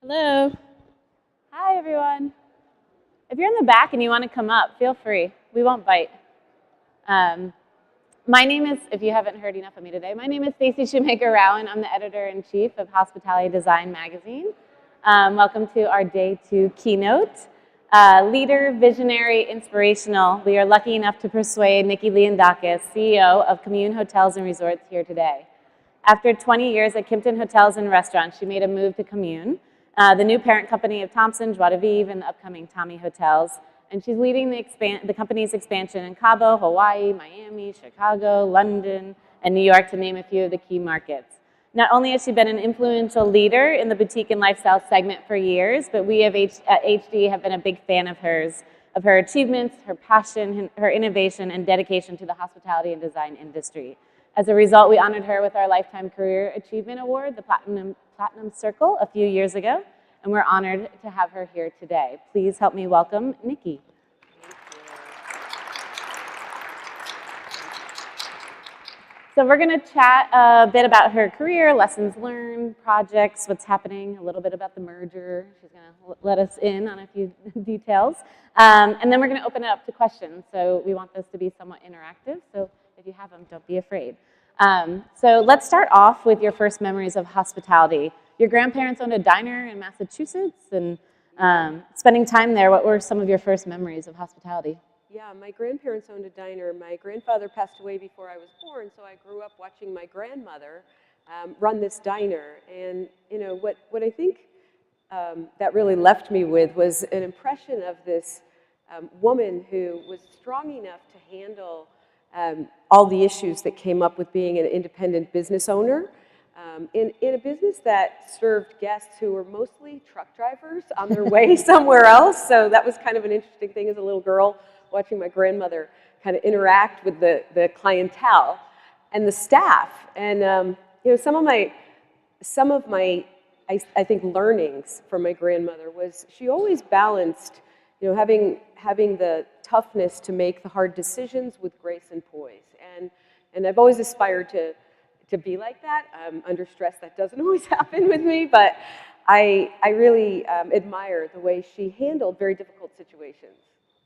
Hello. Hi, everyone. If you're in the back and you want to come up, feel free. We won't bite. My name is, if you haven't heard enough of me today, my name is Stacy Shoemaker Rauen. I'm the editor-in-chief of Hospitality Design magazine. Welcome to our day 2 keynote. Leader, visionary, inspirational. We are lucky enough to persuade Niki Leondakis, CEO of Commune Hotels and Resorts, here today. After 20 years at Kimpton Hotels and Restaurants, she made a move to Commune, the new parent company of Thompson, Joie de Vivre, and the upcoming Tommy Hotels. And she's leading the company's expansion in Cabo, Hawaii, Miami, Chicago, London, and New York, to name a few of the key markets. Not only has she been an influential leader in the boutique and lifestyle segment for years, but we at HD have been a big fan of hers, of her achievements, her passion, her innovation, and dedication to the hospitality and design industry. As a result, we honored her with our Lifetime Career Achievement Award, the Platinum Circle, a few years ago, and we're honored to have her here today. Please help me welcome Nikki. So we're going to chat a bit about her career, lessons learned, projects, what's happening, a little bit about the merger. She's going to let us in on a few details. And then we're going to open it up to questions. So we want this to be somewhat interactive. So if you have them, don't be afraid. So let's start off with your first memories of hospitality. Your grandparents owned a diner in Massachusetts, and spending time there, what were some of your first memories of hospitality? Yeah, my grandparents owned a diner. My grandfather passed away before I was born, so I grew up watching my grandmother run this diner. And you know what I think that really left me with was an impression of this woman who was strong enough to handle all the issues that came up with being an independent business owner in a business that served guests who were mostly truck drivers on their way somewhere else. So that was kind of an interesting thing as a little girl, watching my grandmother kind of interact with the clientele and the staff. And you know, some of my I think learnings from my grandmother was she always balanced, you know, having the toughness to make the hard decisions with grace and poise. And I've always aspired to be like that. Under stress, that doesn't always happen with me, but I really admire the way she handled very difficult situations.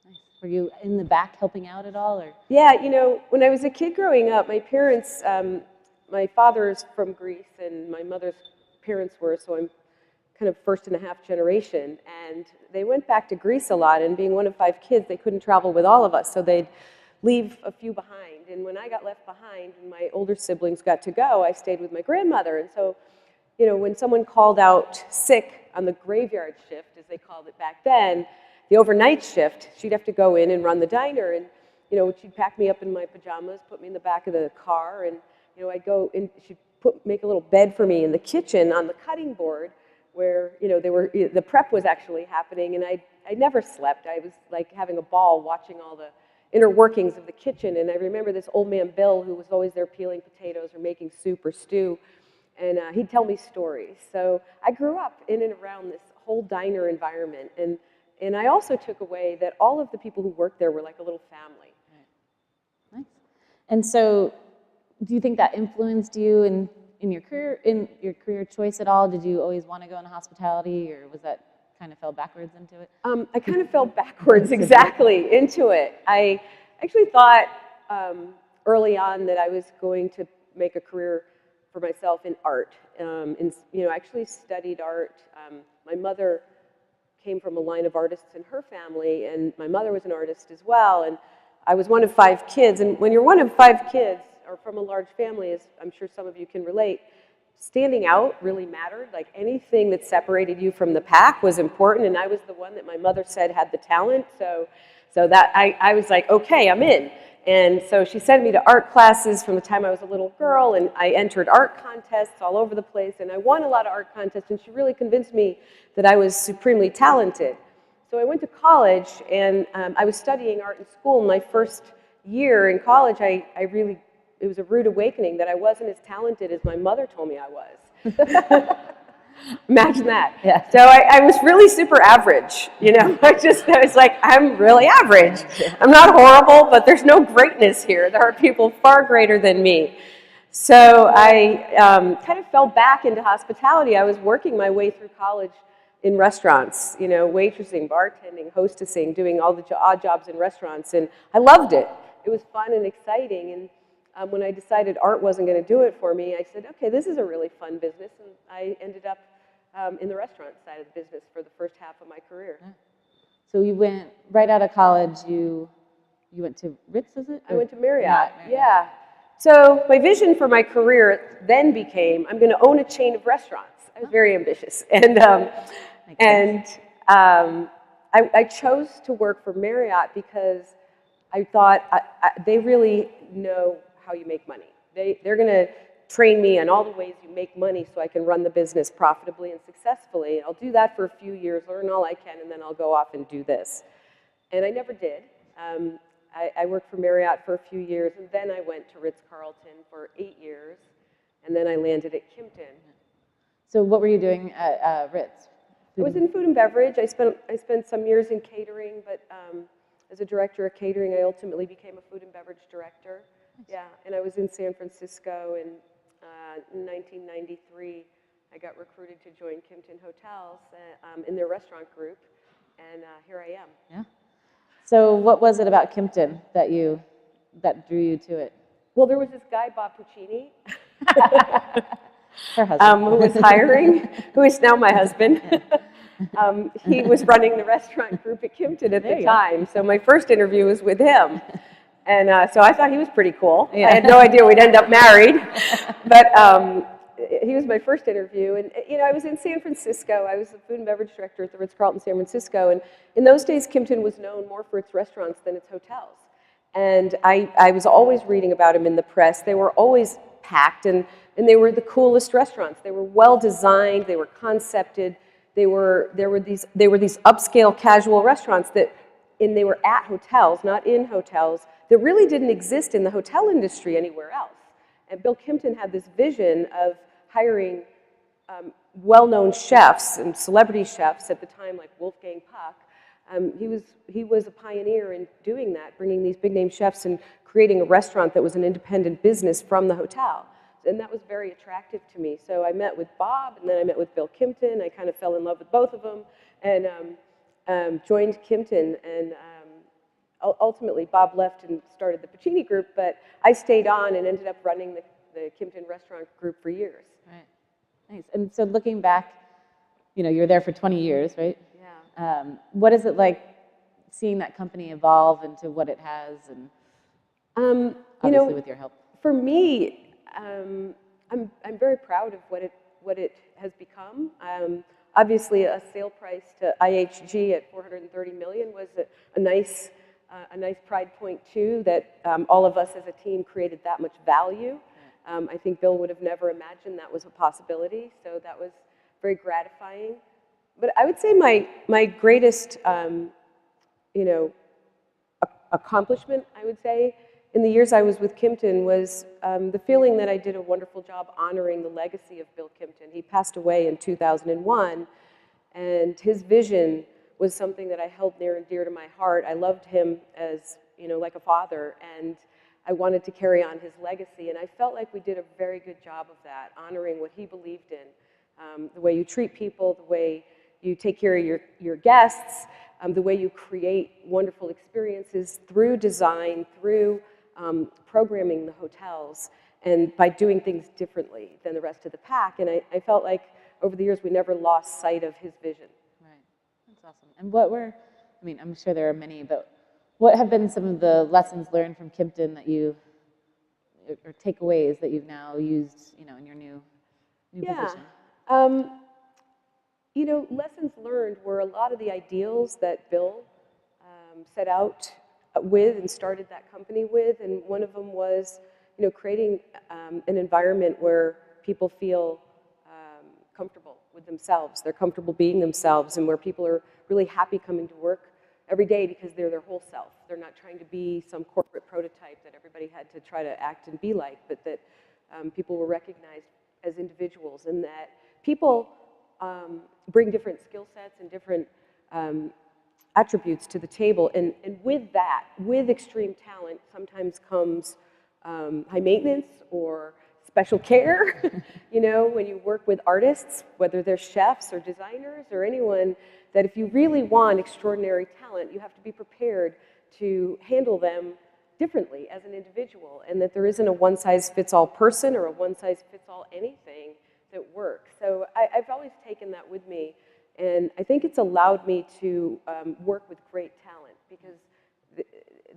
Nice. Were you in the back helping out at all? Or? Yeah, you know, when I was a kid growing up, my parents, my father's from Greece and my mother's parents were, so I'm kind of first and a half generation, and they went back to Greece a lot, and being one of 5 kids, they couldn't travel with all of us, so they'd leave a few behind. And when I got left behind and my older siblings got to go, I stayed with my grandmother. And so, you know, when someone called out sick on the graveyard shift, as they called it back then, the overnight shift, she'd have to go in and run the diner. And, you know, she'd pack me up in my pajamas, put me in the back of the car, and, you know, I'd go in, she'd make a little bed for me in the kitchen on the cutting board where, you know, the prep was actually happening, and I never slept. I was like having a ball watching all the inner workings of the kitchen. And I remember this old man, Bill, who was always there peeling potatoes or making soup or stew, and he'd tell me stories. So I grew up in and around this whole diner environment, and I also took away that all of the people who worked there were like a little family. Right. Nice. And so do you think that influenced you in your career choice at all? Did you always want to go into hospitality, or was that kind of fell backwards into it? I kind of fell backwards exactly into it. I actually thought early on that I was going to make a career for myself in art. You know, I actually studied art. My mother came from a line of artists in her family, and my mother was an artist as well. And I was one of 5 kids. And when you're one of 5 kids, or from a large family, as I'm sure some of you can relate, standing out really mattered. Like anything that separated you from the pack was important, and I was the one that my mother said had the talent. So that I was like, okay, I'm in. And so she sent me to art classes from the time I was a little girl, and I entered art contests all over the place, and I won a lot of art contests, and she really convinced me that I was supremely talented. So I went to college, and I was studying art in school. My first year in college, it was a rude awakening that I wasn't as talented as my mother told me I was. Imagine that. Yeah. So I was really super average, you know. I was like, I'm really average. I'm not horrible, but there's no greatness here. There are people far greater than me. So I kind of fell back into hospitality. I was working my way through college in restaurants, you know, waitressing, bartending, hostessing, doing all the odd jobs in restaurants, and I loved it. It was fun and exciting, and when I decided art wasn't going to do it for me, I said, okay, this is a really fun business, and I ended up in the restaurant side of the business for the first half of my career. Yeah. So you went right out of college. You went to Ritz, is it? I went to Marriott. Marriott. Yeah. So my vision for my career then became, I'm going to own a chain of restaurants. I was very ambitious, and I chose to work for Marriott because I thought they really know how you make money. They're going to train me on all the ways you make money so I can run the business profitably and successfully. I'll do that for a few years, learn all I can, and then I'll go off and do this. And I never did. I worked for Marriott for a few years, and then I went to Ritz-Carlton for 8 years, and then I landed at Kimpton. So what were you doing at Ritz? I was in food and beverage. I spent some years in catering, but as a director of catering, I ultimately became a food and beverage director. Nice. Yeah, and I was in San Francisco in 1993. I got recruited to join Kimpton Hotels in their restaurant group, and here I am. Yeah. So what was it about Kimpton that drew you to it? Well, there was this guy, Bob Puccini, her husband. who was hiring, who is now my husband. He was running the restaurant group at Kimpton at the time, so my first interview was with him. And so I thought he was pretty cool. Yeah. I had no idea we'd end up married, but he was my first interview. And you know, I was in San Francisco. I was the food and beverage director at the Ritz-Carlton San Francisco. And in those days, Kimpton was known more for its restaurants than its hotels. And I was always reading about them in the press. They were always packed, and they were the coolest restaurants. They were well designed. They were concepted. They were these upscale casual restaurants and they were at hotels, not in hotels, that really didn't exist in the hotel industry anywhere else. And Bill Kimpton had this vision of hiring well-known chefs and celebrity chefs at the time, like Wolfgang Puck. He was a pioneer in doing that, bringing these big-name chefs and creating a restaurant that was an independent business from the hotel. And that was very attractive to me. So I met with Bob, and then I met with Bill Kimpton. I kind of fell in love with both of them, and joined Kimpton. And ultimately, Bob left and started the Puccini Group, but I stayed on and ended up running the Kimpton Restaurant Group for years. Right. Nice. And so looking back, you know, you were there for 20 years, right? Yeah. What is it like seeing that company evolve into what it has, and obviously with your help? For me, I'm very proud of what it has become. Obviously, a sale price to IHG at $430 million was a nice pride point too. That all of us as a team created that much value. I think Bill would have never imagined that was a possibility. So that was very gratifying. But I would say my greatest, accomplishment, I would say, in the years I was with Kimpton was the feeling that I did a wonderful job honoring the legacy of Bill Kimpton. He passed away in 2001, and his vision was something that I held near and dear to my heart. I loved him as, like a father, and I wanted to carry on his legacy, and I felt like we did a very good job of that, honoring what he believed in, the way you treat people, the way you take care of your guests, the way you create wonderful experiences through design, through programming the hotels, and by doing things differently than the rest of the pack. And I felt like over the years we never lost sight of his vision. Right, that's awesome. And I'm sure there are many, but what have been some of the lessons learned from Kimpton that or takeaways that you've now used, in your new position? Lessons learned were a lot of the ideals that Bill set out with and started that company with, and one of them was, creating an environment where people feel comfortable with themselves. They're comfortable being themselves, and where people are really happy coming to work every day because they're their whole self. They're not trying to be some corporate prototype that everybody had to try to act and be like, but that people were recognized as individuals, and that people bring different skill sets and different attributes to the table, and with that, with extreme talent, sometimes comes high maintenance or special care. You know, when you work with artists, whether they're chefs or designers or anyone, that if you really want extraordinary talent, you have to be prepared to handle them differently as an individual, and that there isn't a one-size-fits-all person or a one-size-fits-all anything that works. So I've always taken that with me, and I think it's allowed me to work with great talent because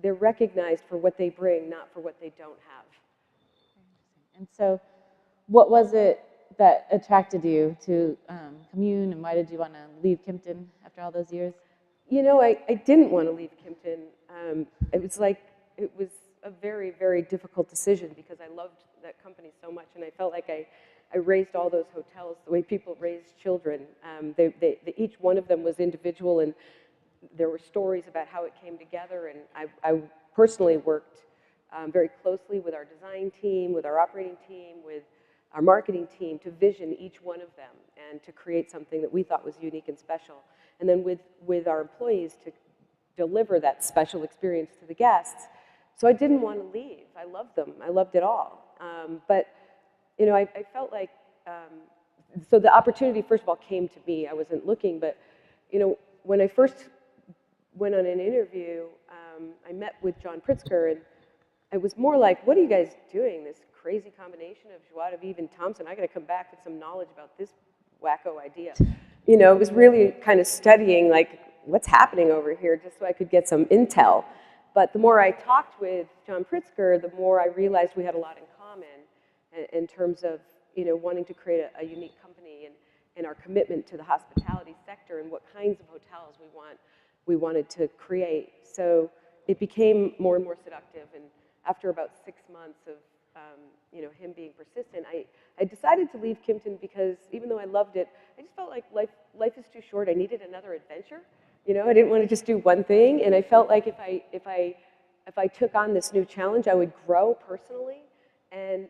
they're recognized for what they bring, not for what they don't have. And so what was it that attracted you to Commune, and why did you want to leave Kimpton after all those years? You know, I didn't want to leave Kimpton. It was a very, very difficult decision because I loved that company so much, and I felt like I raised all those hotels the way people raise children. Each one of them was individual, and there were stories about how it came together, and I personally worked very closely with our design team, with our operating team, with our marketing team to vision each one of them and to create something that we thought was unique and special. And then with our employees to deliver that special experience to the guests. So I didn't want to leave. I loved them. I loved it all. But, you know, I felt like, so the opportunity, first of all, came to me. I wasn't looking, but, you know, when I first went on an interview, I met with John Pritzker, and it was more like, what are you guys doing? This crazy combination of Joie de Vivre and Thompson. I got to come back with some knowledge about this wacko idea. You know, it was really kind of studying, like, what's happening over here, just so I could get some intel. But the more I talked with John Pritzker, the more I realized we had a lot in common in terms of, you know, wanting to create a unique company and our commitment to the hospitality sector and what kinds of hotels we wanted to create. So it became more and more seductive. And after about 6 months of you know, him being persistent, I decided to leave Kimpton because even though I loved it, I just felt like life is too short. I needed another adventure. You know, I didn't want to just do one thing, and I felt like if I took on this new challenge, I would grow personally. And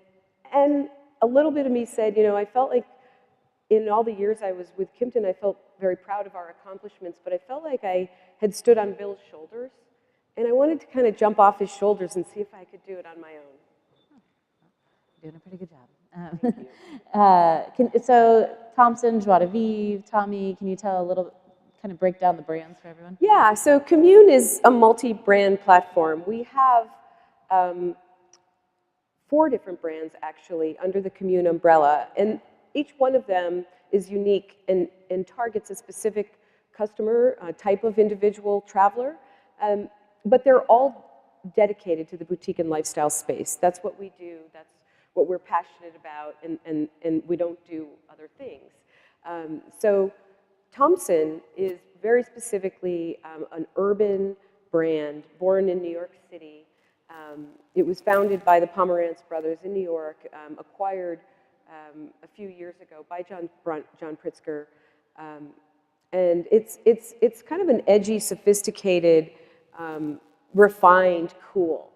a little bit of me said, you know, I felt like in all the years I was with Kimpton, I felt very proud of our accomplishments, but I felt like I had stood on Bill's shoulders, and I wanted to kind of jump off his shoulders and see if I could do it on my own. Doing a pretty good job. So Thompson, Joie de Vivre, Tommy, can you tell a little, kind of break down the brands for everyone? Yeah, so Commune is a multi-brand platform. We have 4 different brands actually under the Commune umbrella, and each one of them is unique and targets a specific customer, type of individual traveler, but they're all dedicated to the boutique and lifestyle space. That's what we do. That's what we're passionate about, and we don't do other things. So Thompson is very specifically an urban brand born in New York City. It was founded by the Pomerantz brothers in New York, acquired a few years ago by John Pritzker, and it's kind of an edgy, sophisticated, refined, cool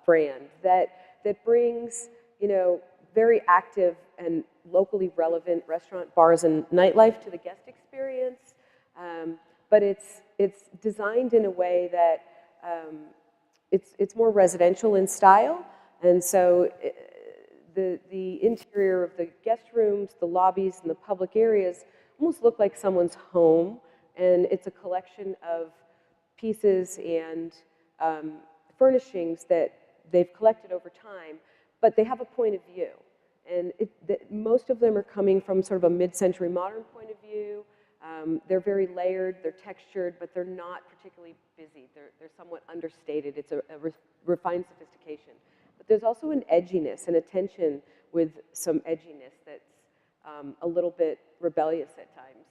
brand that brings, you know, very active and locally relevant restaurant, bars, and nightlife to the guest experience. But it's designed in a way that it's more residential in style, and so the interior of the guest rooms, the lobbies, and the public areas almost look like someone's home, and it's a collection of pieces and furnishings that they've collected over time, but they have a point of view. And most of them are coming from sort of a mid-century modern point of view. They're very layered, they're textured, but they're not particularly busy. They're somewhat understated. It's a refined sophistication. But there's also an edginess and a tension with some edginess that's a little bit rebellious at times.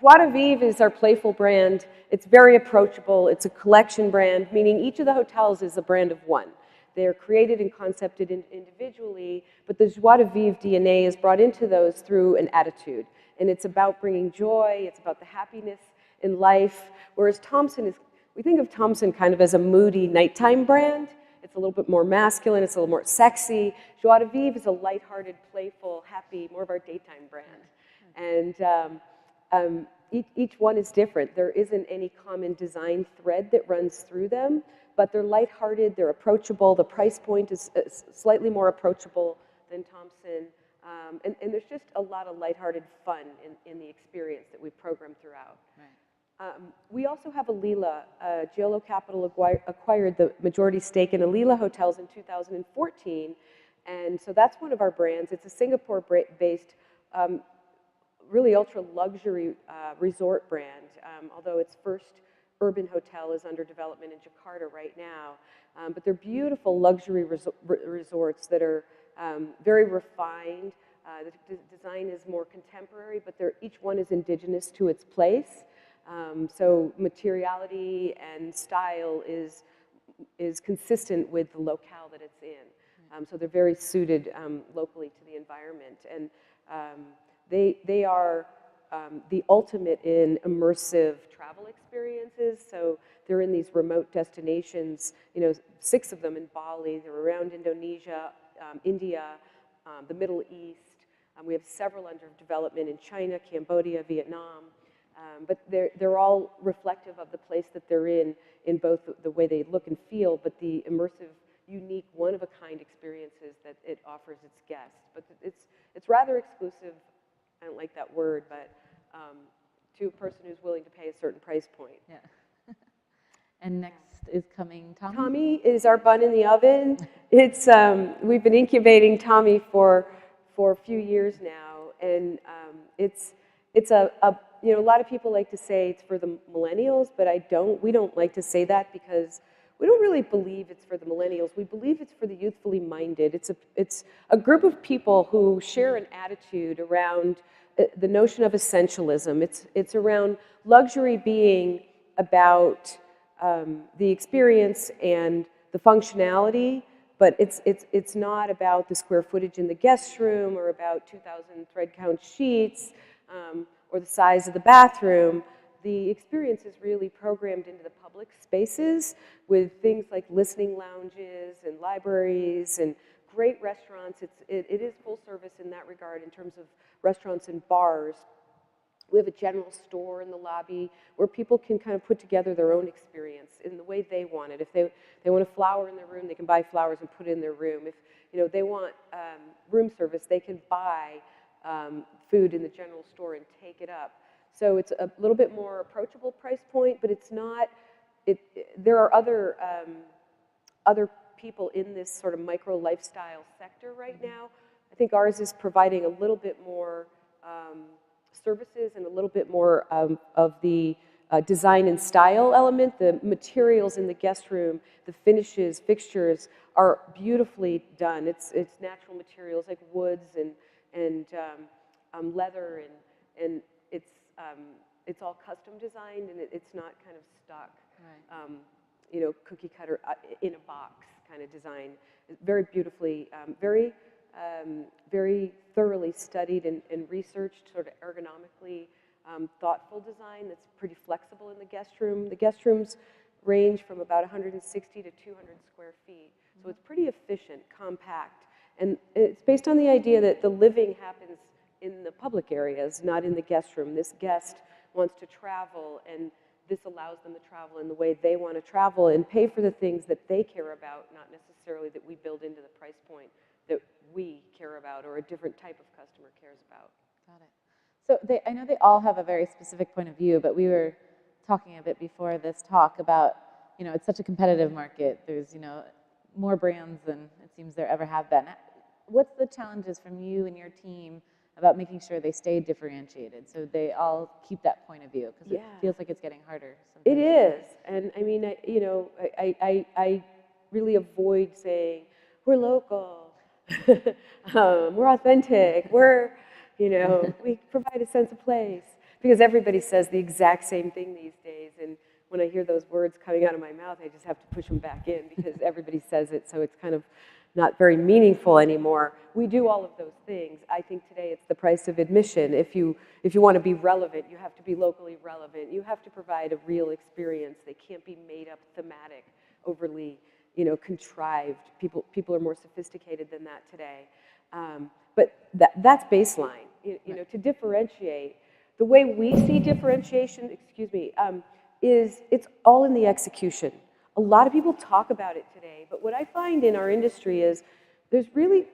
Joie de Vivre is our playful brand. It's very approachable. It's a collection brand, meaning each of the hotels is a brand of one. They're created and concepted individually, but the Joie de Vivre DNA is brought into those through an attitude. And it's about bringing joy, it's about the happiness in life, whereas Thompson is, we think of Thompson kind of as a moody nighttime brand. It's a little bit more masculine, it's a little more sexy. Joie de Vivre is a lighthearted, playful, happy, more of our daytime brand. And each one is different. There isn't any common design thread that runs through them, but they're lighthearted, they're approachable. The price point is slightly more approachable than Thompson. And there's just a lot of lighthearted fun in the experience that we program throughout. Right. We also have Alila. Giolo Capital acquired the majority stake in Alila Hotels in 2014. And so that's one of our brands. It's a Singapore-based, really ultra-luxury resort brand, although its first urban hotel is under development in Jakarta right now. But they're beautiful luxury resorts that are very refined. The design is more contemporary, but each one is indigenous to its place. So materiality and style is consistent with the locale that it's in. So they're very suited locally to the environment. And they are the ultimate in immersive travel experiences. So they're in these remote destinations, 6 of them in Bali. They're around Indonesia, India, the Middle East. We have several under development in China, Cambodia, Vietnam. But they're all reflective of the place that they're in both the way they look and feel, but the immersive, unique, one-of-a-kind experiences that it offers its guests. But it's rather exclusive. I don't like that word, but to a person who's willing to pay a certain price point. Yeah. And next is coming Tommy. Tommy is our bun in the oven. It's we've been incubating Tommy for a few years now, and it's a lot of people like to say it's for the millennials, but we don't like to say that because we don't really believe it's for the millennials. We believe it's for the youthfully minded. It's a group of people who share an attitude around the notion of essentialism. It's around luxury being about the experience and the functionality, but it's not about the square footage in the guest room or about 2,000 thread count sheets or the size of the bathroom. The experience is really programmed into the public spaces with things like listening lounges and libraries and great restaurants. It is full service in that regard in terms of restaurants and bars. We have a general store in the lobby where people can kind of put together their own experience in the way they want it. If they want a flower in their room, they can buy flowers and put it in their room. If they want room service, they can buy food in the general store and take it up. So it's a little bit more approachable price point, but it's not. There are other people in this sort of micro lifestyle sector right now. I think ours is providing a little bit more services and a little bit more of the design and style element. The materials in the guest room, the finishes, fixtures are beautifully done. It's natural materials like woods and leather and it's all custom designed, and it's not kind of stock, right. Cookie cutter in a box kind of design. Very beautifully, very thoroughly studied and researched, sort of ergonomically thoughtful design that's pretty flexible in the guest room. The guest rooms range from about 160 to 200 square feet, so it's pretty efficient, compact, and it's based on the idea that the living happens in the public areas, not in the guest room. This guest wants to travel, and this allows them to travel in the way they want to travel and pay for the things that they care about, not necessarily that we build into the price point that we care about or a different type of customer cares about. Got it. So I know they all have a very specific point of view, but we were talking a bit before this talk about, it's such a competitive market. There's, more brands than it seems there ever have been. What's the challenges from you and your team about making sure they stay differentiated so they all keep that point of view? Because it feels like it's getting harder sometimes. It is. And I mean, I really avoid saying, we're local, we're authentic, we provide a sense of place. Because everybody says the exact same thing these days. And when I hear those words coming out of my mouth, I just have to push them back in because everybody says it, so it's kind of not very meaningful anymore. We do all of those things. I think today it's the price of admission. If you want to be relevant, you have to be locally relevant. You have to provide a real experience. They can't be made up, thematic, overly, contrived. People are more sophisticated than that today. But that's baseline. To differentiate, The way we see differentiation, is it's all in the execution. A lot of people talk about it today, but what I find in our industry is there's really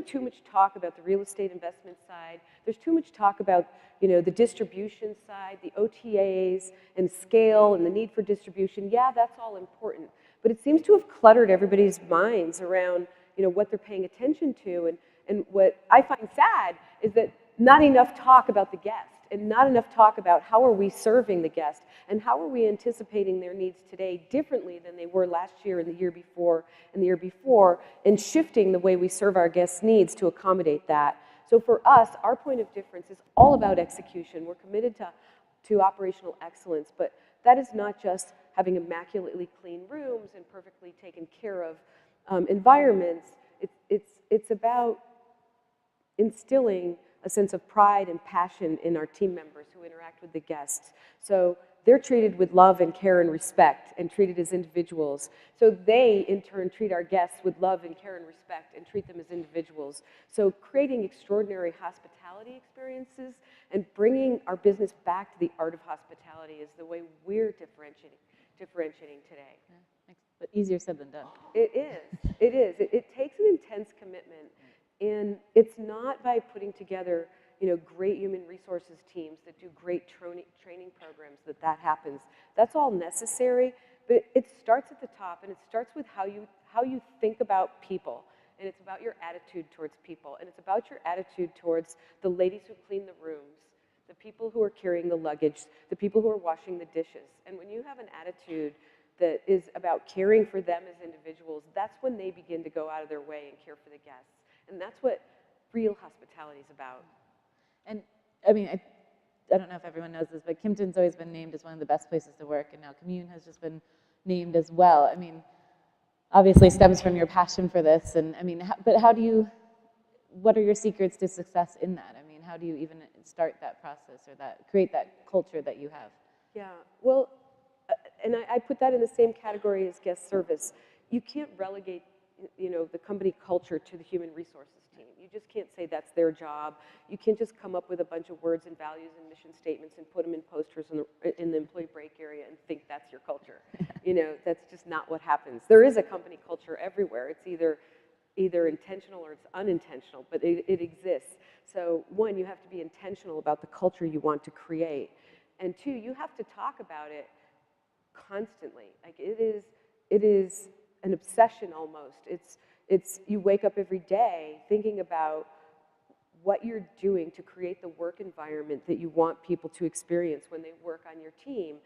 too much talk about the real estate investment side. There's too much talk about, the distribution side, the OTAs and scale and the need for distribution. Yeah, that's all important, but it seems to have cluttered everybody's minds around, what they're paying attention to. And what I find sad is that not enough talk about the guest and not enough talk about how are we serving the guest and how are we anticipating their needs today differently than they were last year and the year before and the year before, and shifting the way we serve our guests' needs to accommodate that. So for us, our point of difference is all about execution. We're committed to operational excellence, but that is not just having immaculately clean rooms and perfectly taken care of environments. It's about instilling a sense of pride and passion in our team members who interact with the guests. So they're treated with love and care and respect and treated as individuals. So they, in turn, treat our guests with love and care and respect and treat them as individuals. So creating extraordinary hospitality experiences and bringing our business back to the art of hospitality is the way we're differentiating today. Yeah, but easier said than done. It is. It takes an intense commitment. And it's not by putting together, great human resources teams that do great training programs that happens. That's all necessary, but it starts at the top, and it starts with how you think about people, and it's about your attitude towards people, and it's about your attitude towards the ladies who clean the rooms, the people who are carrying the luggage, the people who are washing the dishes. And when you have an attitude that is about caring for them as individuals, that's when they begin to go out of their way and care for the guests. And that's what real hospitality is about. And I mean, I don't know if everyone knows this, but Kimpton's always been named as one of the best places to work, and now Commune has just been named as well. I mean, obviously stems from your passion for this, and I mean, what are your secrets to success in that? I mean, how do you even start that process or create that culture that you have? Yeah, well, and I put that in the same category as guest service. You can't relegate the company culture to the human resources team. You just can't say that's their job. You can't just come up with a bunch of words and values and mission statements and put them in posters in the employee break area and think that's your culture. That's just not what happens. There is a company culture everywhere. It's either intentional or it's unintentional, but it exists. So one, you have to be intentional about the culture you want to create. And two, you have to talk about it constantly. Like it is an obsession almost. It's you wake up every day thinking about what you're doing to create the work environment that you want people to experience when they work on your team.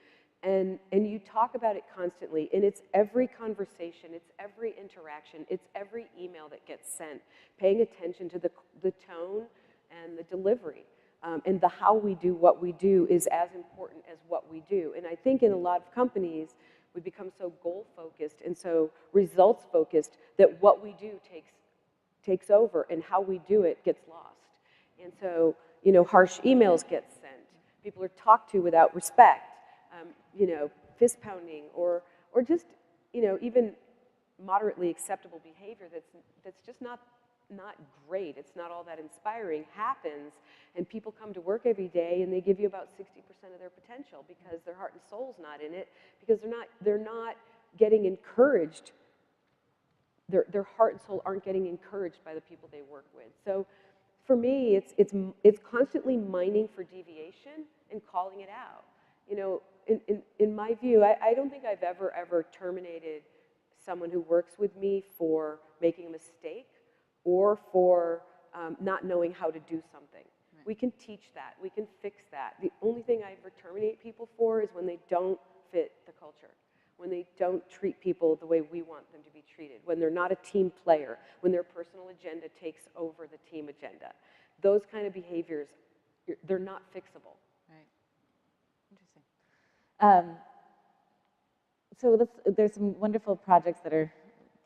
And you talk about it constantly, and it's every conversation, it's every interaction, it's every email that gets sent, paying attention to the tone and the delivery. And the how we do what we do is as important as what we do. And I think in a lot of companies, we become so goal-focused and so results-focused that what we do takes over, and how we do it gets lost. And so, harsh emails get sent. People are talked to without respect. Fist pounding, or just, even moderately acceptable behavior that's just not great. It's not all that inspiring. Happens, and people come to work every day and they give you about 60% of their potential because their heart and soul's not in it, because they're not getting encouraged. Their heart and soul aren't getting encouraged by the people they work with. So, for me, it's constantly mining for deviation and calling it out. In my view, I don't think I've ever terminated someone who works with me for making a mistake or for not knowing how to do something. Right. We can teach that. We can fix that. The only thing I ever terminate people for is when they don't fit the culture, when they don't treat people the way we want them to be treated, when they're not a team player, when their personal agenda takes over the team agenda. Those kind of behaviors, they're not fixable. Right. Interesting. So there's some wonderful projects that are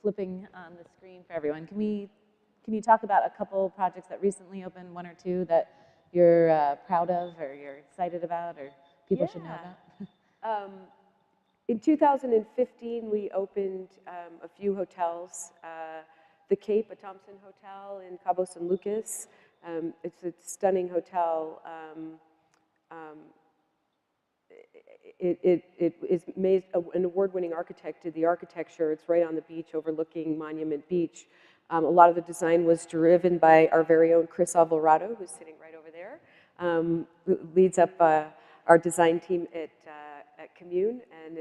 flipping on the screen for everyone. Can you talk about a couple projects that recently opened, one or two that you're proud of or you're excited about or people should know about? In 2015, we opened a few hotels. The Cape, a Thompson Hotel in Cabo San Lucas. It's a stunning hotel. it is made an award-winning architect did the architecture. It's right on the beach overlooking Monument Beach. A lot of the design was driven by our very own Chris Alvarado, who's sitting right over there, who leads up our design team at Commune, and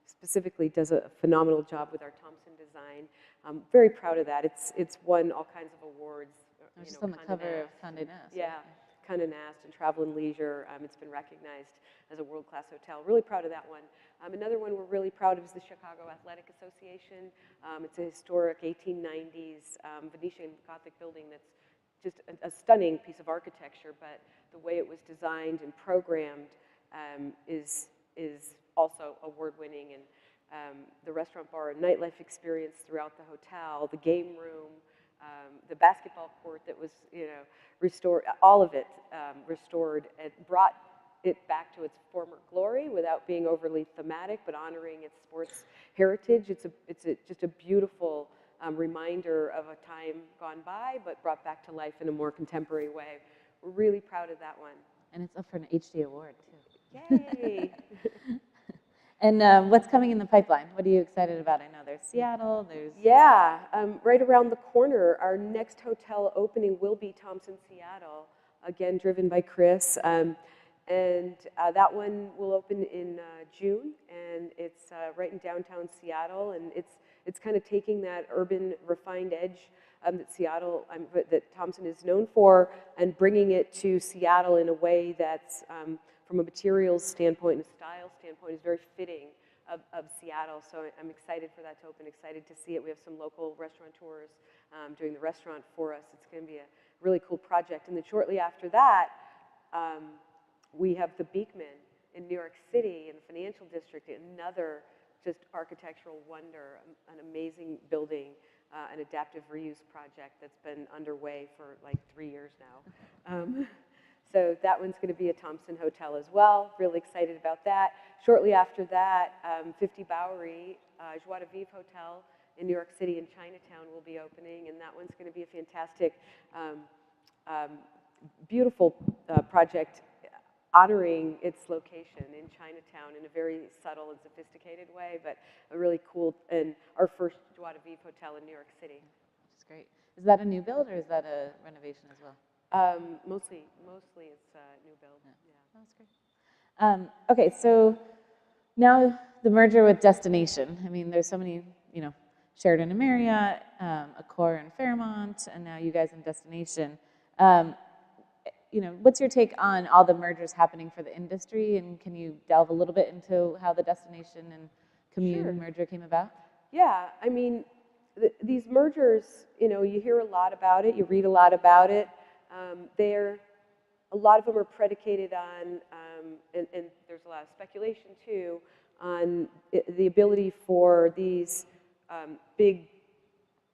specifically does a phenomenal job with our Thompson design. I'm very proud of that. It's won all kinds of awards. I was just on the cover of Condé Nast. Yeah, Condé Nast and Travel and Leisure. It's been recognized as a world-class hotel. Really proud of that one. Another one we're really proud of is the Chicago Athletic Association. It's a historic 1890s Venetian Gothic building that's just a stunning piece of architecture, but the way it was designed and programmed is also award-winning. And the restaurant, bar, and nightlife experience throughout the hotel, the game room, the basketball court that was, restored, all of it restored and brought it back to its former glory without being overly thematic, but honoring its sports heritage. It's just a beautiful reminder of a time gone by, but brought back to life in a more contemporary way. We're really proud of that one. And it's up for an HD award, too. Yay! And what's coming in the pipeline? What are you excited about? I know there's Seattle, there's... Yeah, right around the corner, our next hotel opening will be Thompson, Seattle, again, driven by Chris. And that one will open in June, and it's right in downtown Seattle, and it's kind of taking that urban refined edge that Thompson is known for, and bringing it to Seattle in a way that's, from a materials standpoint and a style standpoint, is very fitting of Seattle. So I'm excited for that to open, excited to see it. We have some local restaurateurs doing the restaurant for us. It's going to be a really cool project. And then shortly after that, we have the Beekman in New York City in the financial district, another just architectural wonder, an amazing building, an adaptive reuse project that's been underway for like 3 years now. So that one's going to be a Thompson hotel as well. Really excited about that. Shortly after that, 50 Bowery, Joie de Vivre Hotel in New York City and Chinatown will be opening, and that one's going to be a fantastic, beautiful project honoring its location in Chinatown in a very subtle and sophisticated way, but a really cool, and our first Joie de Vivre hotel in New York City. Which is great. Is that a new build or is that a renovation as well? Mostly it's new build. Yeah. That's great. Okay, so now the merger with Destination. I mean, there's so many, Sheraton and Marriott, Accor and Fairmont, and now you guys in Destination. What's your take on all the mergers happening for the industry, and can you delve a little bit into how the Destination and Commune merger came about? Yeah, I mean, these mergers, you hear a lot about it, you read a lot about it. A lot of them are predicated on, and there's a lot of speculation too, on the ability for these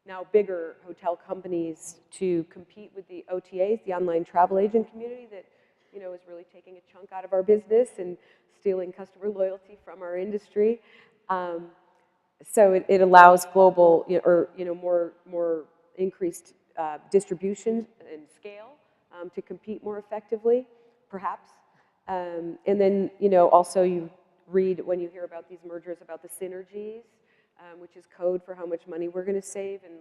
now bigger hotel companies to compete with the OTAs, the online travel agent community that, is really taking a chunk out of our business and stealing customer loyalty from our industry. So it allows global, more increased distribution and scale to compete more effectively, perhaps. And then, also you read when you hear about these mergers about the synergies, which is code for how much money we're going to save and,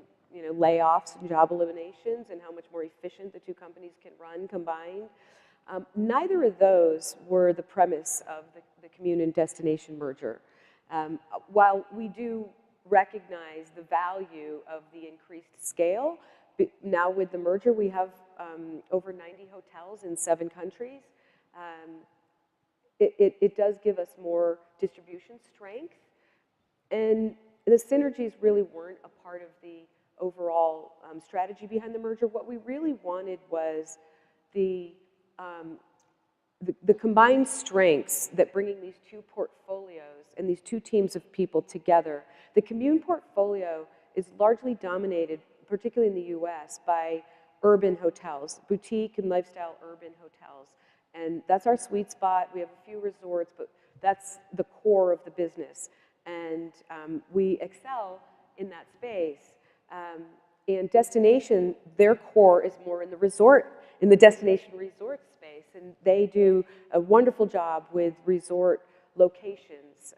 layoffs and job eliminations and how much more efficient the two companies can run combined. Neither of those were the premise of the Commune and Destination merger. While we do recognize the value of the increased scale, now with the merger we have over 90 hotels in 7 countries. It does give us more distribution strength, and the synergies really weren't a part of the overall strategy behind the merger. What we really wanted was the combined strengths that bringing these two portfolios and these two teams of people together. The Commune portfolio is largely dominated, particularly in the US, by urban hotels, boutique and lifestyle urban hotels. And that's our sweet spot. We have a few resorts, but that's the core of the business. And we excel in that space. And Destination, their core is more in the destination resort space. place, and they do a wonderful job with resort locations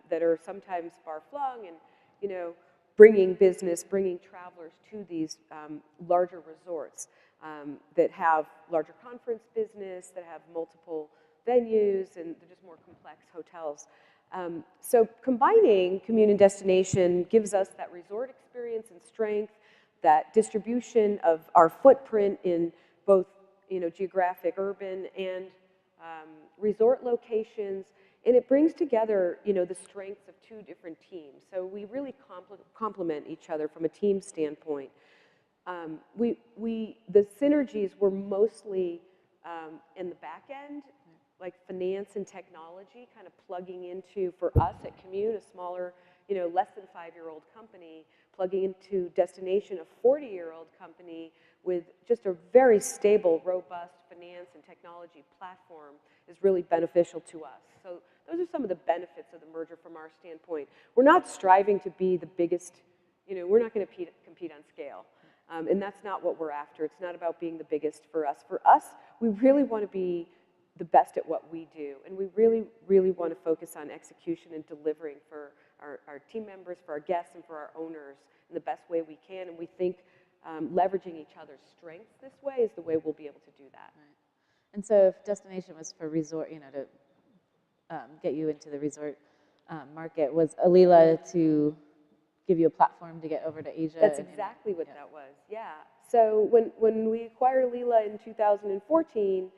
that are sometimes far-flung and, you know, bringing business, bringing travelers to these larger resorts that have larger conference business, that have multiple venues, and they're just more complex hotels. So combining Commune and destination gives us that resort experience and strength, that distribution of our footprint in both, you know, geographic, urban, and resort locations, and it brings together, you know, the strengths of two different teams. So we really complement each other from a team standpoint. The synergies were mostly in the back end, like finance and technology, kind of plugging into, for us at Commune, a smaller, you know, less than 5-year-old company, plugging into destination, a 40-year-old company with just a very stable, robust finance and technology platform is really beneficial to us. So those are some of the benefits of the merger from our standpoint. We're not striving to be the biggest, you know, we're not going to compete on scale. And that's not what we're after. It's not about being the biggest for us. For us, we really want to be the best at what we do. And we really, really want to focus on execution and delivering for our team members, for our guests, and for our owners in the best way we can. And we think leveraging each other's strengths this way is the way we'll be able to do that. Right. And so if destination was for resort, you know, to get you into the resort market, was Alila to give you a platform to get over to Asia? That's exactly what that was, yeah. So when we acquired Alila in 2014,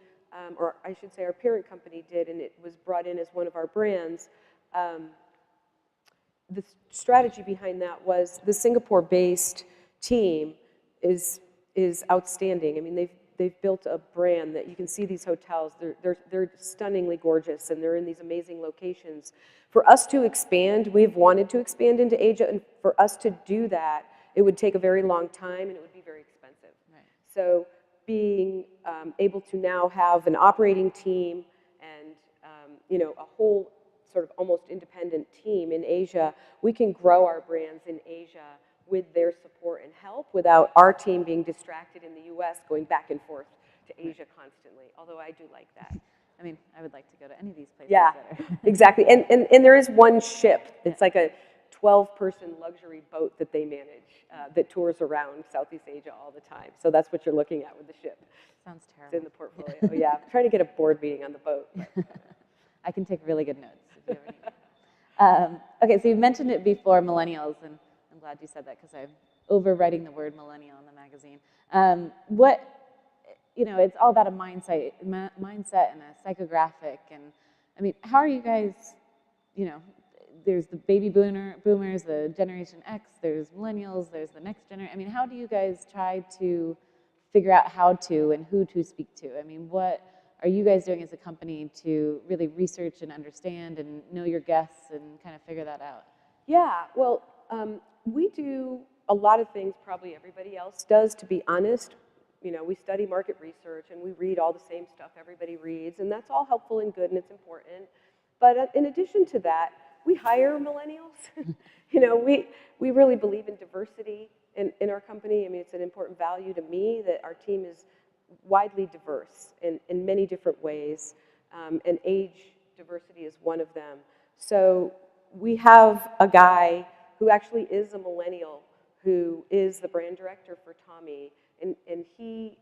or I should say our parent company did, and it was brought in as one of our brands, the strategy behind that was the Singapore-based team is outstanding. I mean, they've built a brand that you can see these hotels. They're stunningly gorgeous, and they're in these amazing locations. For us to expand, we've wanted to expand into Asia, and for us to do that, it would take a very long time, and it would be very expensive. Right. So being able to now have an operating team and you know, a whole sort of almost independent team in Asia, we can grow our brands in Asia with their support and help without our team being distracted in the US going back and forth to Asia constantly, although I do like that. I mean, I would like to go to any of these places. Yeah, that are exactly. And there is one ship. It's like a 12-person luxury boat that they manage that tours around Southeast Asia all the time. So that's what you're looking at with the ship. Sounds terrible. It's in the portfolio. Yeah, I'm trying to get a board meeting on the boat. I can take really good notes if you ever need it. Okay, so you mentioned it before, millennials, and I'm glad you said that because I'm overwriting the word millennial in the magazine. You know, it's all about a mindset and a psychographic. And I mean, how are you guys, you know, there's the baby boomers, the Generation X, there's millennials, there's the next generation. I mean, how do you guys try to figure out how to and who to speak to? I mean, what are you guys doing as a company to really research and understand and know your guests and kind of figure that out? Yeah, well, we do a lot of things probably everybody else does, to be honest. You know, we study market research and we read all the same stuff everybody reads, and that's all helpful and good and it's important. But in addition to that, we hire millennials. You know, we really believe in diversity in our company. I mean, it's an important value to me that our team is widely diverse in many different ways, and age diversity is one of them. So we have a guy who actually is a millennial who is the brand director for Tommy, and he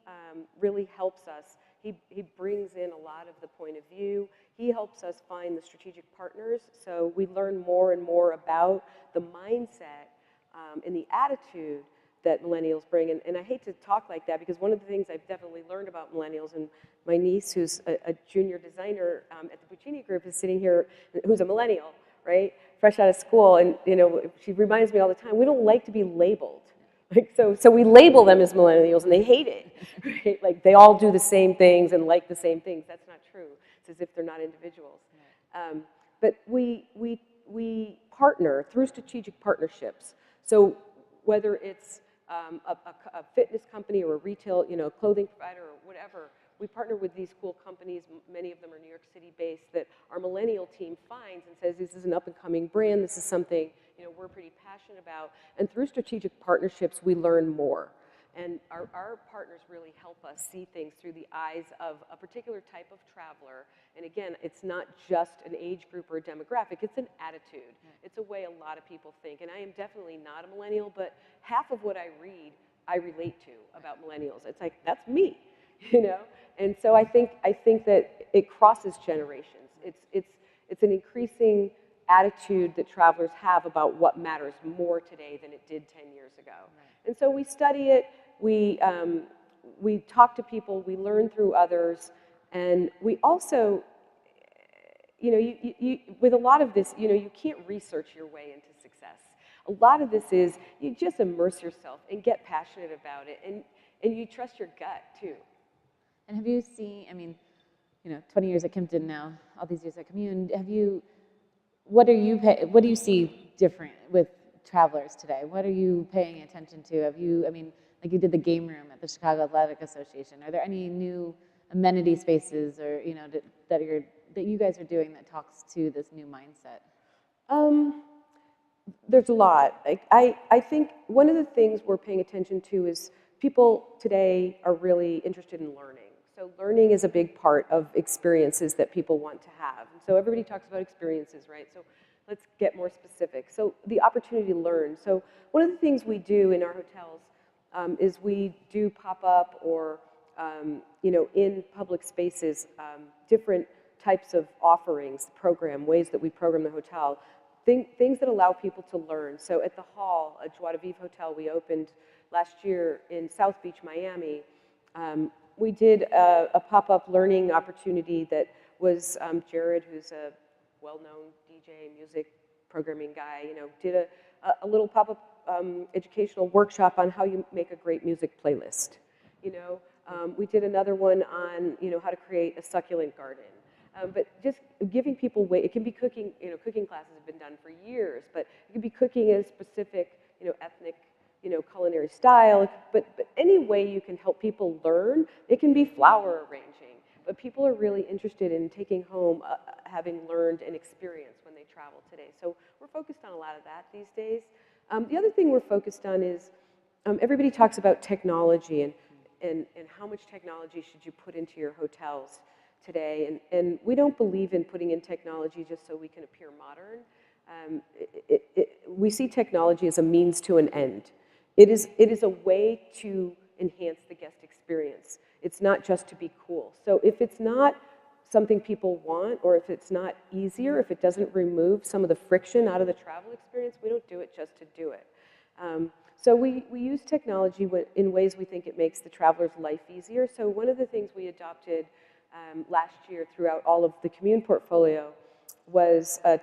really helps us. He brings in a lot of the point of view. He helps us find the strategic partners, so we learn more and more about the mindset and the attitude that millennials bring. And I hate to talk like that because one of the things I've definitely learned about millennials, and my niece, who's a junior designer at the Puccini Group, is sitting here, who's a millennial, right, fresh out of school, and you know, she reminds me all the time, we don't like to be labeled. Like, so we label them as millennials, and they hate it, right? Like, they all do the same things and like the same things. That's not true. It's as if they're not individuals. But we partner through strategic partnerships. So whether it's a fitness company or a retail, you know, clothing provider or whatever, we partner with these cool companies. Many of them are New York City based, that our millennial team finds and says, this is an up and coming brand. This is something, you know, we're pretty passionate about. And through strategic partnerships, we learn more. And our partners really help us see things through the eyes of a particular type of traveler. And again, it's not just an age group or a demographic, it's an attitude. It's a way a lot of people think. And I am definitely not a millennial, but half of what I read, I relate to about millennials. It's like, that's me, you know? And so I think that it crosses generations. It's an increasing attitude that travelers have about what matters more today than it did 10 years ago. Right. And so we study it, we talk to people, we learn through others, and we also, you know, you with a lot of this, you know, you can't research your way into success. A lot of this is you just immerse yourself and get passionate about it, and you trust your gut too. And have you seen, I mean, you know, 20 years at Kimpton now, all these years at Commune, what do you see different with travelers today? What are you paying attention to? Have you, I mean, like you did the game room at the Chicago Athletic Association. Are there any new amenity spaces or, you know, that you guys are doing that talks to this new mindset? There's a lot. I think one of the things we're paying attention to is people today are really interested in learning. So learning is a big part of experiences that people want to have. So everybody talks about experiences, right? So let's get more specific. So the opportunity to learn. So one of the things we do in our hotels is we do pop-up or, you know, in public spaces, different types of offerings, ways that we program the hotel, things that allow people to learn. So at the Hall, a Joie de Vivre hotel we opened last year in South Beach, Miami, we did a pop-up learning opportunity that was Jared, who's a well-known DJ, music programming guy, you know, did a little pop-up educational workshop on how you make a great music playlist. You know, we did another one on, you know, how to create a succulent garden. But just giving people it can be cooking, you know, cooking classes have been done for years, but it can be cooking in a specific, you know, ethnic, you know, culinary style, but any way you can help people learn. It can be flower arranging, but people are really interested in taking home having learned an experience when they travel today. So we're focused on a lot of that these days. The other thing we're focused on is everybody talks about technology and how much technology should you put into your hotels today, and we don't believe in putting in technology just so we can appear modern. We see technology as a means to an end. It is a way to enhance the guest experience. It's not just to be cool. So if it's not something people want, or if it's not easier, if it doesn't remove some of the friction out of the travel experience, we don't do it just to do it. So we use technology in ways we think it makes the traveler's life easier. So one of the things we adopted last year throughout all of the Commune portfolio was a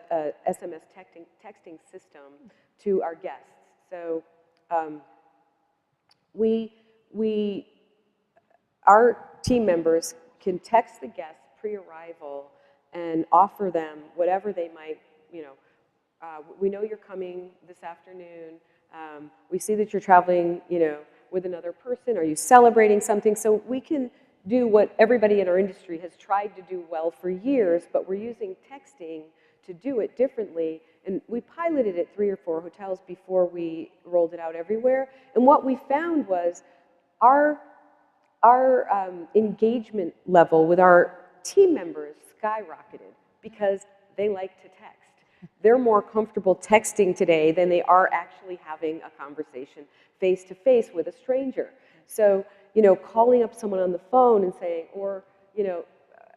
SMS texting system to our guests. So our team members can text the guests pre-arrival and offer them whatever they might, you know, we know you're coming this afternoon. We see that you're traveling, you know, with another person. Are you celebrating something? So we can do what everybody in our industry has tried to do well for years, but we're using texting to do it differently. And we piloted it 3 or 4 hotels before we rolled it out everywhere. And what we found was our engagement level with our team members skyrocketed because they like to text. They're more comfortable texting today than they are actually having a conversation face-to-face with a stranger. So, you know, calling up someone on the phone and saying, or, you know,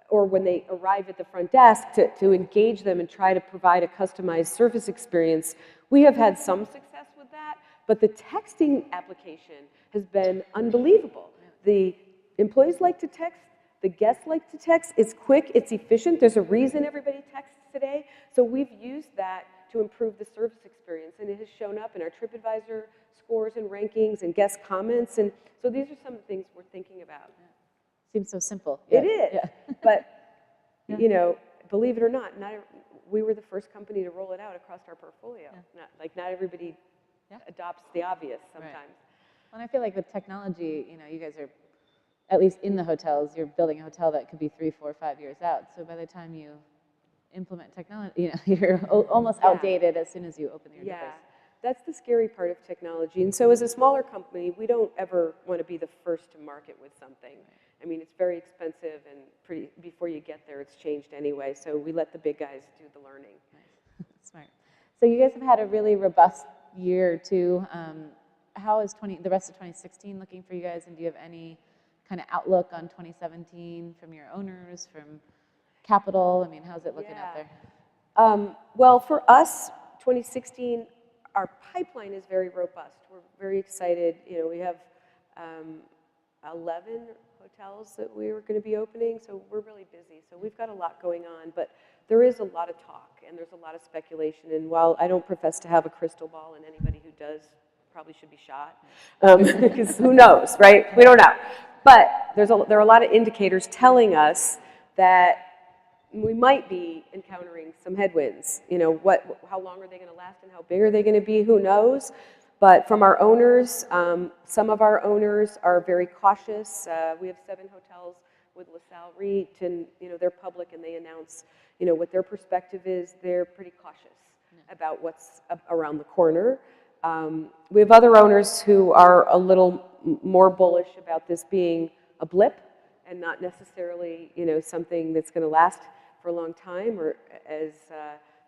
or when they arrive at the front desk to engage them and try to provide a customized service experience, we have had some success with that, but the texting application has been unbelievable. The employees like to text, the guests like to text, it's quick, it's efficient, there's a reason everybody texts today, so we've used that to improve the service experience, and it has shown up in our TripAdvisor scores and rankings and guest comments, and so these are some of the things we're thinking about. Seems so simple. Yeah. It is, yeah. But, you know, believe it or not, we were the first company to roll it out across our portfolio. Yeah. Not everybody adopts the obvious sometimes. Right. And I feel like with technology, you know, you guys are, at least in the hotels, you're building a hotel that could be 3, 4, 5 years out. So by the time you implement technology, you know, you're almost outdated as soon as you open your doors. That's the scary part of technology. And so as a smaller company, we don't ever want to be the first to market with something. I mean, it's very expensive, and before you get there, it's changed anyway. So we let the big guys do the learning. Nice. Smart. So you guys have had a really robust year or two. How is the rest of 2016 looking for you guys? And do you have any kind of outlook on 2017 from your owners, from capital? I mean, how's it looking out there? Well, for us, 2016, our pipeline is very robust. We're very excited. You know, we have 11 hotels that we were going to be opening, so we're really busy. So we've got a lot going on, but there is a lot of talk, and there's a lot of speculation. And while I don't profess to have a crystal ball, and anybody who does probably should be shot, because who knows, right? We don't know. But there are a lot of indicators telling us that we might be encountering some headwinds. You know, how long are they going to last, and how big are they going to be? Who knows? But from our owners, some of our owners are very cautious. We have 7 hotels with LaSalle REIT, and you know, they're public, and they announce, you know, what their perspective is. They're pretty cautious about what's around the corner. We have other owners who are a little more bullish about this being a blip and not necessarily, you know, something that's going to last for a long time or as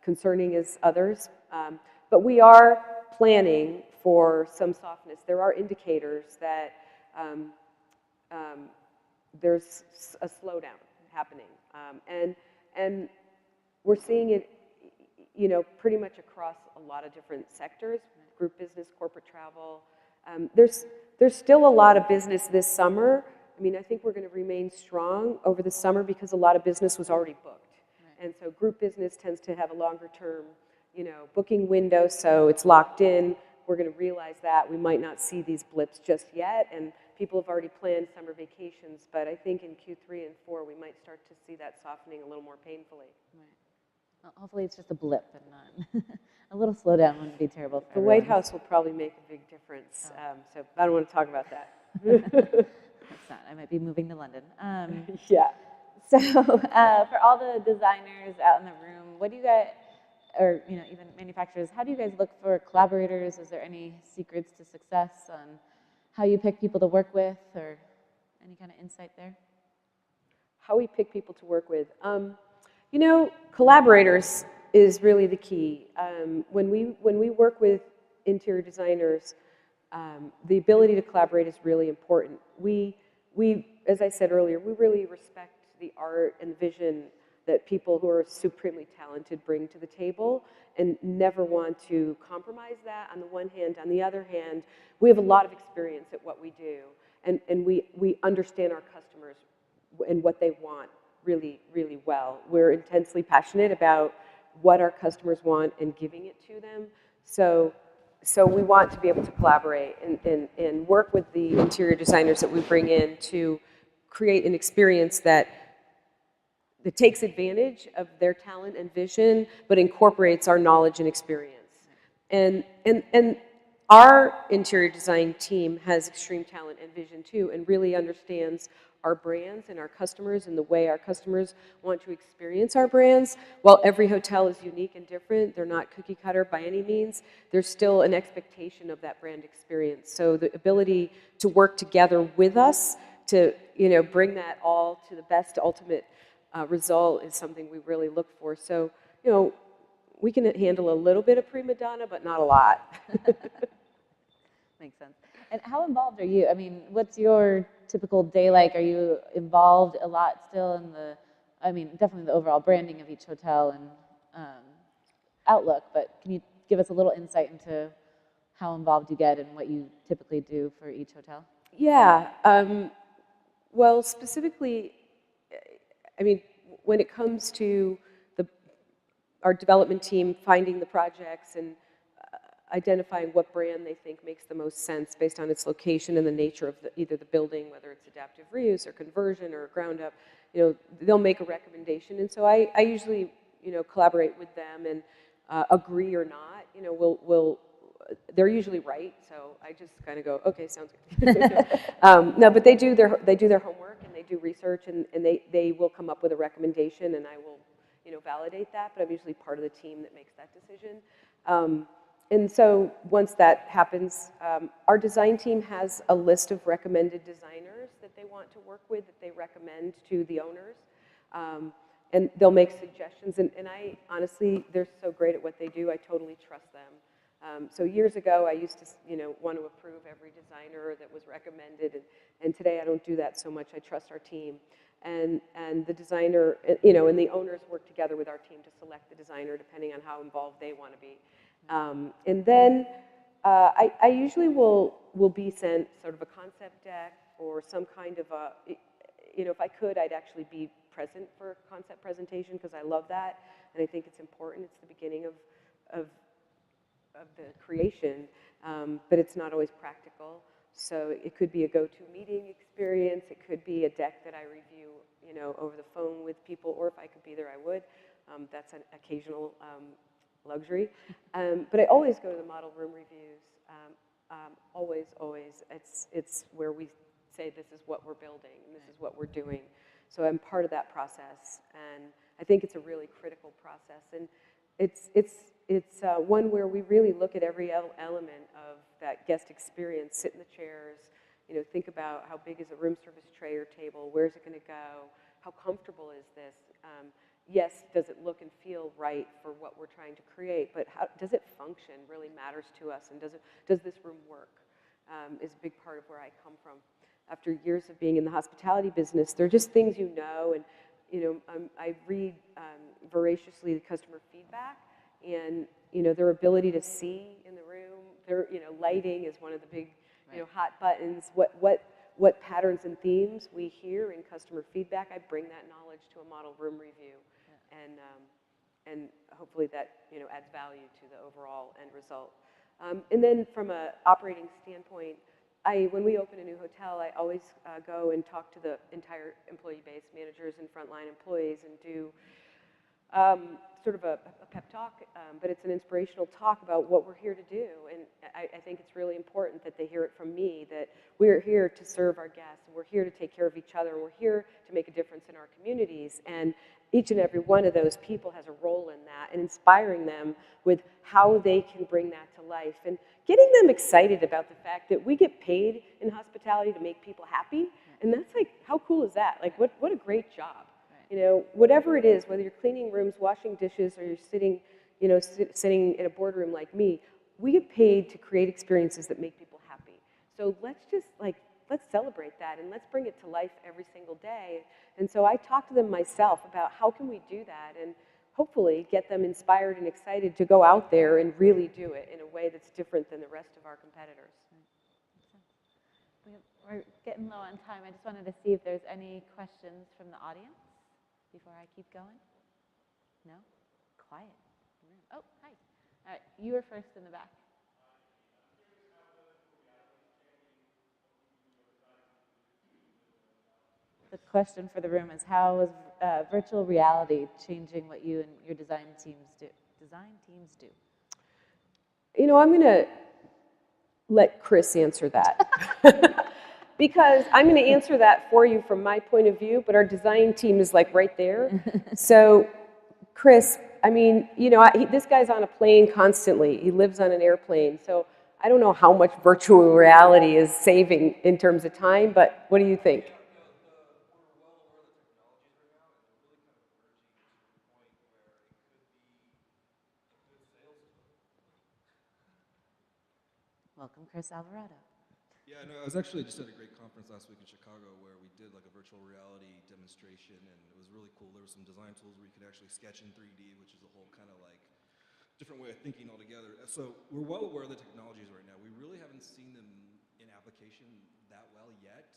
concerning as others. But we are planning for some softness. There are indicators that there's a slowdown happening, and we're seeing it, you know, pretty much across a lot of different sectors: group business, corporate travel. There's still a lot of business this summer. I mean, I think we're going to remain strong over the summer because a lot of business was already booked, and so group business tends to have a longer term, you know, booking window, so it's locked in. We're going to realize that we might not see these blips just yet, and people have already planned summer vacations, but I think in Q3 and 4 we might start to see that softening a little more painfully. Right. Well, hopefully it's just a blip and not a little slowdown wouldn't be terrible for The everyone. White House will probably make a big difference, so I don't want to talk about that. That's not. I might be moving to London. Yeah. So for all the designers out in the room, what do you guys, or you know, even manufacturers, how do you guys look for collaborators? Is there any secrets to success on how you pick people to work with, or any kind of insight there? How we pick people to work with. You know, collaborators is really the key. When we work with interior designers, the ability to collaborate is really important. We, as I said earlier, we really respect the art and vision that people who are supremely talented bring to the table, and never want to compromise that on the one hand. On the other hand, we have a lot of experience at what we do, and we understand our customers and what they want really, really well. We're intensely passionate about what our customers want and giving it to them. So we want to be able to collaborate and work with the interior designers that we bring in to create an experience that takes advantage of their talent and vision, but incorporates our knowledge and experience. And our interior design team has extreme talent and vision too, and really understands our brands and our customers and the way our customers want to experience our brands. While every hotel is unique and different, they're not cookie cutter by any means, there's still an expectation of that brand experience. So the ability to work together with us to, you know, bring that all to the best ultimate result is something we really look for. So, you know, we can handle a little bit of prima donna, but not a lot. Makes sense. And how involved are you? I mean, what's your typical day like? Are you involved a lot still in the, I mean, definitely the overall branding of each hotel and outlook, but can you give us a little insight into how involved you get and what you typically do for each hotel? Yeah. Well, specifically, I mean, when it comes to our development team finding the projects and identifying what brand they think makes the most sense based on its location and the nature of either the building, whether it's adaptive reuse or conversion or ground up, you know, they'll make a recommendation. And so I usually, you know, collaborate with them and agree or not. You know, they're usually right, so I just kind of go, okay, sounds good. No, but they do their homework and they do research, and they will come up with a recommendation, and I will, you know, validate that. But I'm usually part of the team that makes that decision. And so once that happens, our design team has a list of recommended designers that they want to work with, that they recommend to the owners. And they'll make suggestions. And I honestly, they're so great at what they do, I totally trust them. So years ago, I used to, want to approve every designer that was recommended. And today I don't do that so much. I trust our team. And the designer, and the owners work together with our team to select the designer depending on how involved they want to be. And then I usually will be sent sort of a concept deck or some kind of a, if I could, I'd actually be present for a concept presentation because I love that, and I think it's important. It's the beginning of the creation, but it's not always practical. So it could be a go-to meeting experience. It could be a deck that I review, over the phone with people, or if I could be there, I would. That's an occasional luxury. But I always go to the model room reviews. Always. It's where we say this is what we're building and this is what we're doing. So I'm part of that process, and I think it's a really critical process. And it's one where we really look at every element of that guest experience. Sit in the chairs, think about how big is a room service tray or table, where's it going to go, how comfortable is this? Yes, does it look and feel right for what we're trying to create, but how does it function really matters to us, and does this room work is a big part of where I come from. After years of being in the hospitality business, they're just things and I read voraciously the customer feedback, and their ability to see in the room. Their lighting is one of the big hot buttons. What patterns and themes we hear in customer feedback. I bring that knowledge to a model room review, and hopefully that adds value to the overall end result. And then from an operating standpoint, when we open a new hotel, I always go and talk to the entire employee base, managers and frontline employees, and do sort of a pep talk, but it's an inspirational talk about what we're here to do. And I think it's really important that they hear it from me, that we're here to serve our guests, and we're here to take care of each other, and we're here to make a difference in our communities. And each and every one of those people has a role in that, and inspiring them with how they can bring that to life, and getting them excited about the fact that we get paid in hospitality to make people happy. And that's like, how cool is that? Like, what a great job. Whatever it is, whether you're cleaning rooms, washing dishes, or you're sitting, sitting in a boardroom like me, we get paid to create experiences that make people happy. So let's just let's celebrate that, and let's bring it to life every single day. And so I talk to them myself about how can we do that, and hopefully get them inspired and excited to go out there and really do it in a way that's different than the rest of our competitors. We're getting low on time. I just wanted to see if there's any questions from the audience before I keep going. No? Quiet. Oh, hi. All right, you were first in the back. The question for the room is, how is virtual reality changing what you and your design teams do? I'm going to let Chris answer that. Because I'm going to answer that for you from my point of view, but our design team is right there. So, Chris, this guy's on a plane constantly. He lives on an airplane. So I don't know how much virtual reality is saving in terms of time, but what do you think? Welcome, Chris Alvarado. Yeah, no, I was actually just at a great conference last week in Chicago where we did a virtual reality demonstration, and it was really cool. There were some design tools where you could actually sketch in 3D, which is a whole kind of different way of thinking altogether. So we're well aware of the technologies right now. We really haven't seen them in application that well yet.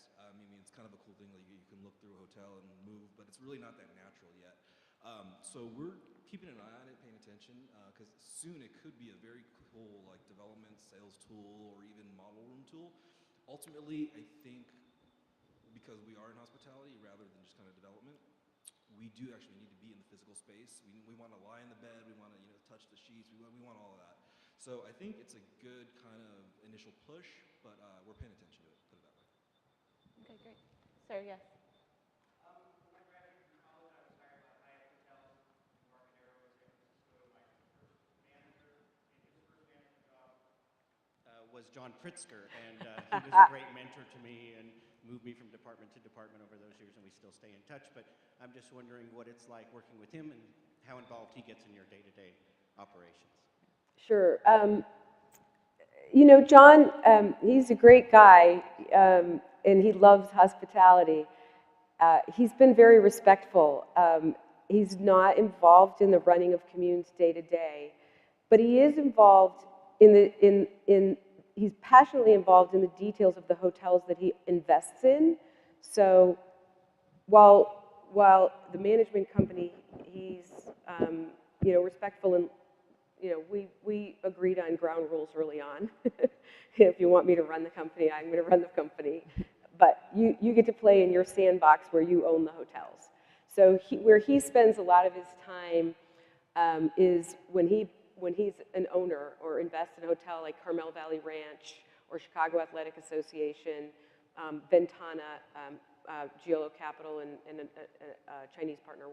It's kind of a cool thing that you can look through a hotel and move, but it's really not that natural yet. So we're keeping an eye on it, paying attention, because soon it could be a very cool development, sales tool, or even model room tool. Ultimately, I think because we are in hospitality rather than just kind of development, we do actually need to be in the physical space. We want to lie in the bed. We want to touch the sheets. We want all of that. So I think it's a good kind of initial push, but we're paying attention to it, put it that way. Okay, great. Sir, yes. was John Pritzker, and he was a great mentor to me and moved me from department to department over those years, and we still stay in touch. But I'm just wondering what it's like working with him and how involved he gets in your day-to-day operations. Sure. You know, John, he's a great guy, and he loves hospitality. He's been very respectful. He's not involved in the running of Commune's day-to-day, but he is involved he's passionately involved in the details of the hotels that he invests in. So while the management company, he's you know, respectful, and you know, we agreed on ground rules early on. If you want me to run the company, I'm going to run the company. But you get to play in your sandbox where you own the hotels. So where he spends a lot of his time is when he's an owner or invests in a hotel like Carmel Valley Ranch or Chicago Athletic Association, Ventana, Giolo Capital, and a Chinese partner,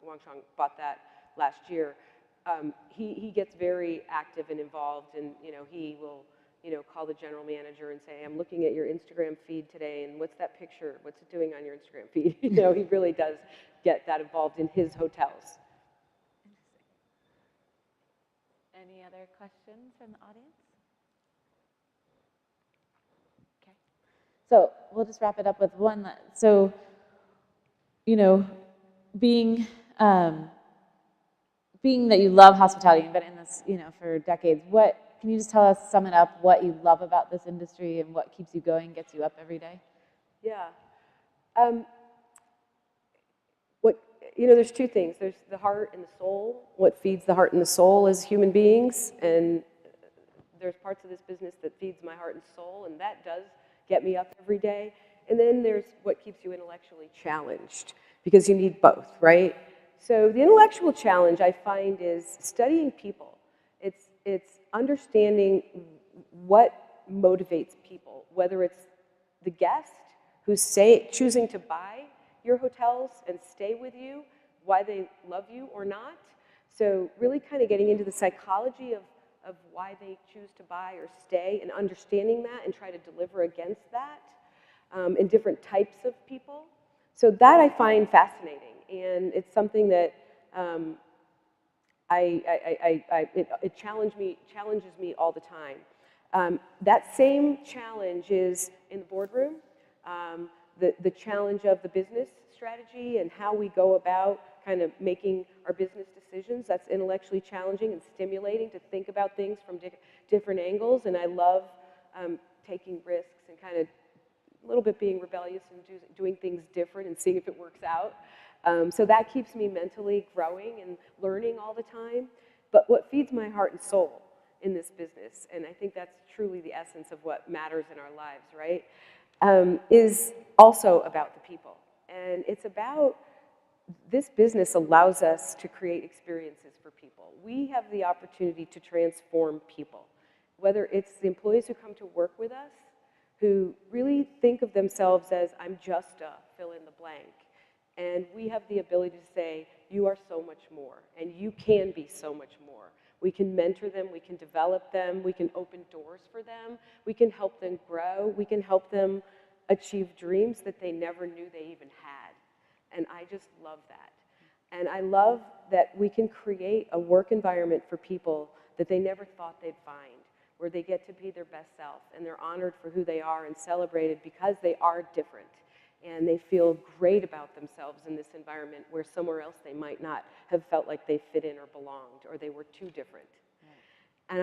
Wang Chong, bought that last year. He gets very active and involved, and you know, he will, you know, call the general manager and say, I'm looking at your Instagram feed today, and what's that picture? What's it doing on your Instagram feed? You know, he really does get that involved in his hotels. Any other questions from the audience? Okay. So we'll just wrap it up with one. So, you know, being that you love hospitality and been in this, you know, for decades, can you just tell us, sum it up, what you love about this industry and what keeps you going, gets you up every day? Yeah. You know, there's two things. There's the heart and the soul. What feeds the heart and the soul as human beings, and there's parts of this business that feeds my heart and soul, and that does get me up every day. And then there's what keeps you intellectually challenged, because you need both, right? So the intellectual challenge I find is studying people. It's understanding what motivates people, whether it's the guest who's choosing to buy your hotels and stay with you, why they love you or not. So really kind of getting into the psychology of why they choose to buy or stay, and understanding that and try to deliver against that in different types of people. So that I find fascinating, and it's something that it challenges me all the time. That same challenge is in the boardroom. The challenge of the business strategy and how we go about kind of making our business decisions, that's intellectually challenging and stimulating to think about things from different angles. And I love taking risks and kind of a little bit being rebellious and doing things different and seeing if it works out. So that keeps me mentally growing and learning all the time. But what feeds my heart and soul in this business, and I think that's truly the essence of what matters in our lives, right, is also about the people. And it's about, this business allows us to create experiences for people. We have the opportunity to transform people, whether it's the employees who come to work with us, who really think of themselves as, I'm just a fill in the blank. And we have the ability to say, you are so much more, and you can be so much more. We can mentor them, we can develop them, we can open doors for them, we can help them grow, we can help them achieve dreams that they never knew they even had. And I just love that. And I love that we can create a work environment for people that they never thought they'd find, where they get to be their best self, and they're honored for who they are and celebrated because they are different. And they feel great about themselves in this environment where somewhere else they might not have felt like they fit in or belonged, or they were too different. Right. And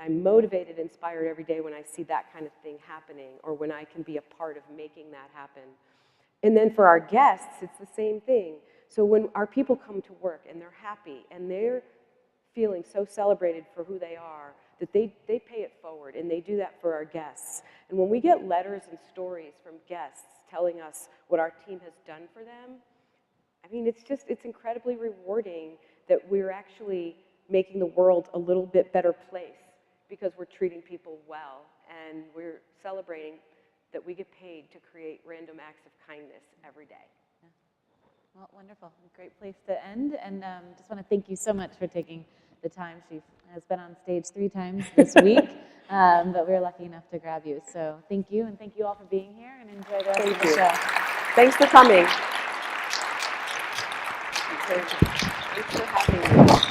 I'm motivated, inspired every day when I see that kind of thing happening, or when I can be a part of making that happen. And then for our guests, it's the same thing. So when our people come to work and they're happy and they're feeling so celebrated for who they are, that they pay it forward, and they do that for our guests. And when we get letters and stories from guests telling us what our team has done for them, I mean, it's incredibly rewarding that we're actually making the world a little bit better place because we're treating people well, and we're celebrating that we get paid to create random acts of kindness every day. Well, wonderful. Great place to end. And just want to thank you so much for taking the time. She has been on stage 3 times this week, but we were lucky enough to grab you. So thank you, and thank you all for being here, and enjoy the rest of the show. Thanks for coming. Thanks for having me.